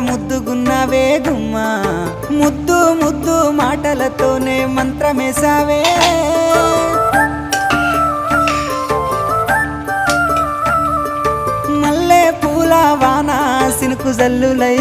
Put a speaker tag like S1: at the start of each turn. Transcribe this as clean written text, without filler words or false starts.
S1: ముద్దుగున్నావే గుమ్మా ముద్దు ముద్దు మాటలతోనే మంత్రమేసావే మల్లె పూల వాన సినుకు జల్లులై